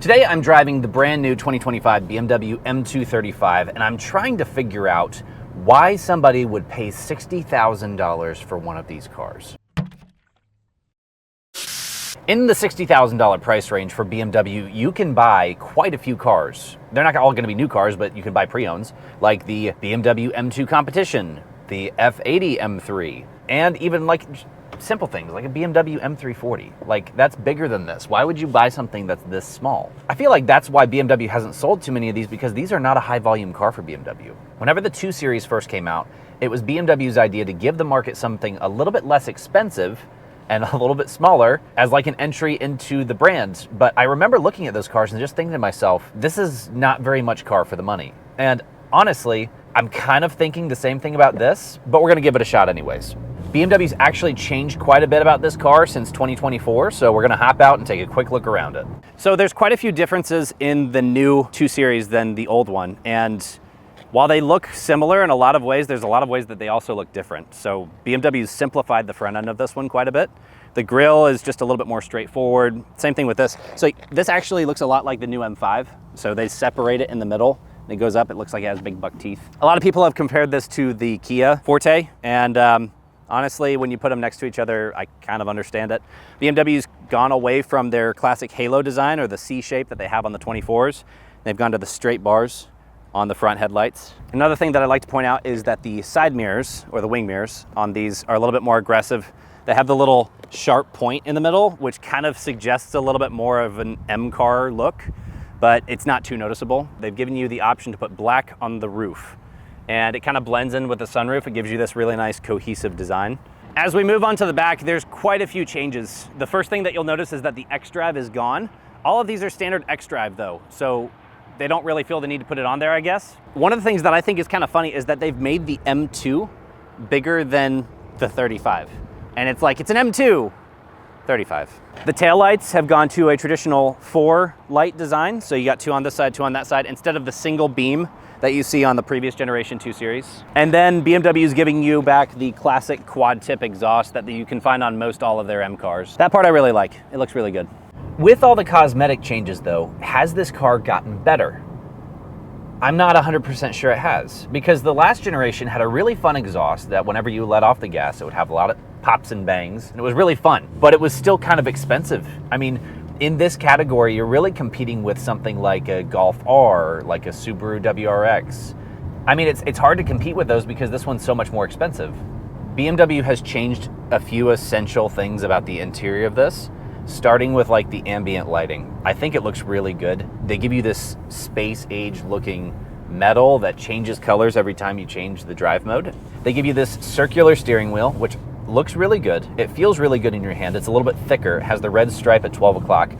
Today I'm driving the brand new 2025 BMW M235 and I'm trying to figure out why somebody would pay $60,000 for one of these cars. In the $60,000 price range for BMW, you can buy quite a few cars. They're not all going to be new cars, but you can buy pre-owns, like the BMW M2 Competition, the F80 M3, and even like simple things like a BMW M340. Like, that's bigger than this. Why would you buy something that's this small? I feel like that's why BMW hasn't sold too many of these, because these are not a high volume car for BMW. Whenever the 2 Series first came out, it was BMW's idea to give the market something a little bit less expensive and a little bit smaller as like an entry into the brand. But I remember looking at those cars and just thinking to myself, this is not very much car for the money. And honestly, I'm kind of thinking the same thing about this, but we're gonna give it a shot anyways. BMW's actually changed quite a bit about this car since 2024, so we're gonna hop out and take a quick look around it. So there's quite a few differences in the new 2 Series than the old one, and while they look similar in a lot of ways, there's a lot of ways that they also look different. So BMW's simplified the front end of this one quite a bit. The grille is just a little bit more straightforward. Same thing with this. So this actually looks a lot like the new M5. So they separate it in the middle. It goes up, it looks like it has big buck teeth. A lot of people have compared this to the Kia Forte, and honestly, when you put them next to each other, I kind of understand it. BMW's gone away from their classic halo design, or the C shape that they have on the 24s. They've gone to the straight bars on the front headlights. Another thing that I'd like to point out is that the side mirrors, or the wing mirrors, on these are a little bit more aggressive. They have the little sharp point in the middle, which kind of suggests a little bit more of an M car look, but it's not too noticeable. They've given you the option to put black on the roof, and it kind of blends in with the sunroof. It gives you this really nice cohesive design. As we move on to the back, there's quite a few changes. The first thing that you'll notice is that the xDrive is gone. All of these are standard xDrive though, so they don't really feel the need to put it on there, I guess. One of the things that I think is kind of funny is that they've made the M2 bigger than the 35. And it's like, it's an M2 35. The taillights have gone to a traditional 4 light design. So you got 2 on this side, 2 on that side, instead of the single beam that you see on the previous generation 2 Series. And then BMW is giving you back the classic quad tip exhaust that you can find on most all of their M cars. That part I really like. It looks really good. With all the cosmetic changes though, has this car gotten better? I'm not 100% sure it has, because the last generation had a really fun exhaust that whenever you let off the gas, it would have a lot of pops and bangs, and it was really fun, but it was still kind of expensive. I mean, in this category, you're really competing with something like a Golf R, like a Subaru WRX. I mean, it's hard to compete with those because this one's so much more expensive. BMW has changed a few essential things about the interior of this, starting with like the ambient lighting. I think it looks really good. They give you this space age looking metal that changes colors every time you change the drive mode. They give you this circular steering wheel, which looks really good. It feels really good in your hand. It's a little bit thicker. It has the red stripe at 12 o'clock,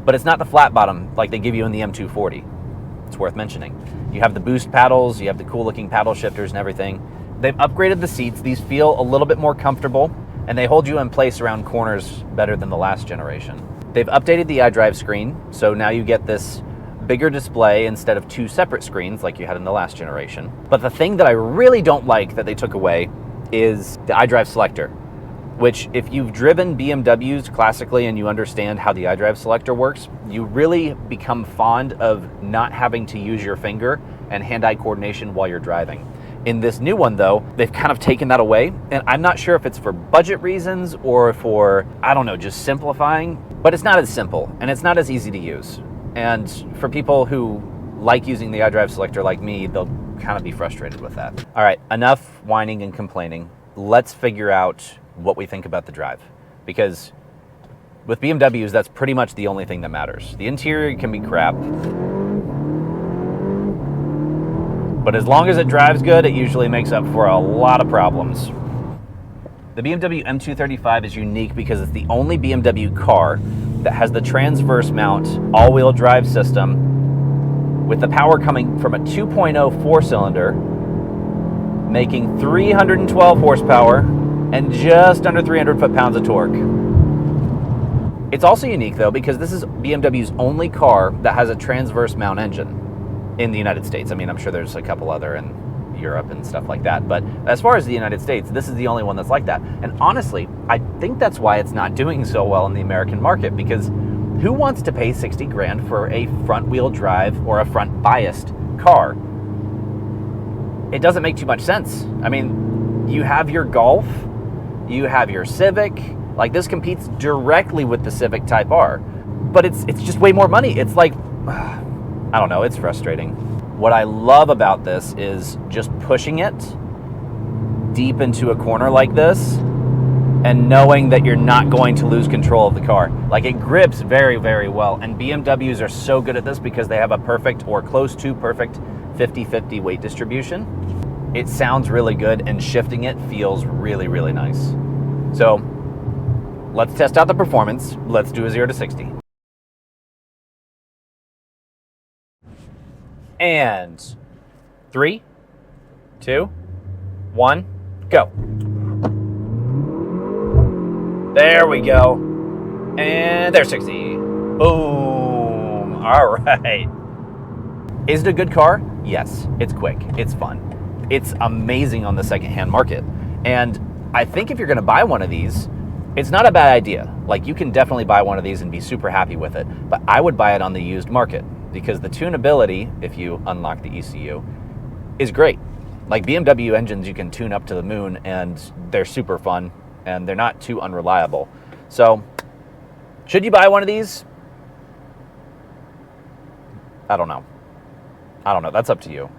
but it's not the flat bottom like they give you in the M240. It's worth mentioning. You have the boost paddles, you have the cool looking paddle shifters and everything. They've upgraded the seats. These feel a little bit more comfortable, and they hold you in place around corners better than the last generation. They've updated the iDrive screen, so now you get this bigger display instead of 2 separate screens like you had in the last generation. But the thing that I really don't like that they took away is the iDrive selector, which if you've driven BMWs classically and you understand how the iDrive selector works, you really become fond of not having to use your finger and hand-eye coordination while you're driving. In this new one though, they've kind of taken that away, and I'm not sure if it's for budget reasons or for, I don't know, just simplifying, but it's not as simple and it's not as easy to use. And for people who like using the iDrive selector like me, they'll kind of be frustrated with that. All right, enough whining and complaining. Let's figure out what we think about the drive, because with BMWs, that's pretty much the only thing that matters. The interior can be crap, but as long as it drives good, it usually makes up for a lot of problems. The BMW M235 is unique because it's the only BMW car that has the transverse mount all-wheel drive system with the power coming from a 2.0 4-cylinder, making 312 horsepower and just under 300 foot-pounds of torque. It's also unique though because this is BMW's only car that has a transverse mount engine in the United States. I mean, I'm sure there's a couple other in Europe and stuff like that, but as far as the United States, this is the only one that's like that. And honestly, I think that's why it's not doing so well in the American market, because Who wants to pay 60 grand for a front wheel drive or a front biased car? It doesn't make too much sense. I mean, you have your Golf, you have your Civic, like this competes directly with the Civic Type R, but it's just way more money. It's like, I don't know, it's frustrating. What I love about this is just pushing it deep into a corner like this and knowing that you're not going to lose control of the car. Like, it grips very, very well, and BMWs are so good at this because they have a perfect or close to perfect 50-50 weight distribution. It sounds really good, and shifting it feels really, really nice. So let's test out the performance. Let's do a 0 to 60. And 3, 2, 1, go. There we go. And there's 60. Boom. All right. Is it a good car? Yes. It's quick. It's fun. It's amazing on the secondhand market. And I think if you're going to buy one of these, it's not a bad idea. Like, you can definitely buy one of these and be super happy with it. But I would buy it on the used market because the tunability, if you unlock the ECU, is great. Like, BMW engines you can tune up to the moon, and they're super fun, and they're not too unreliable. So, should you buy one of these? I don't know. That's up to you.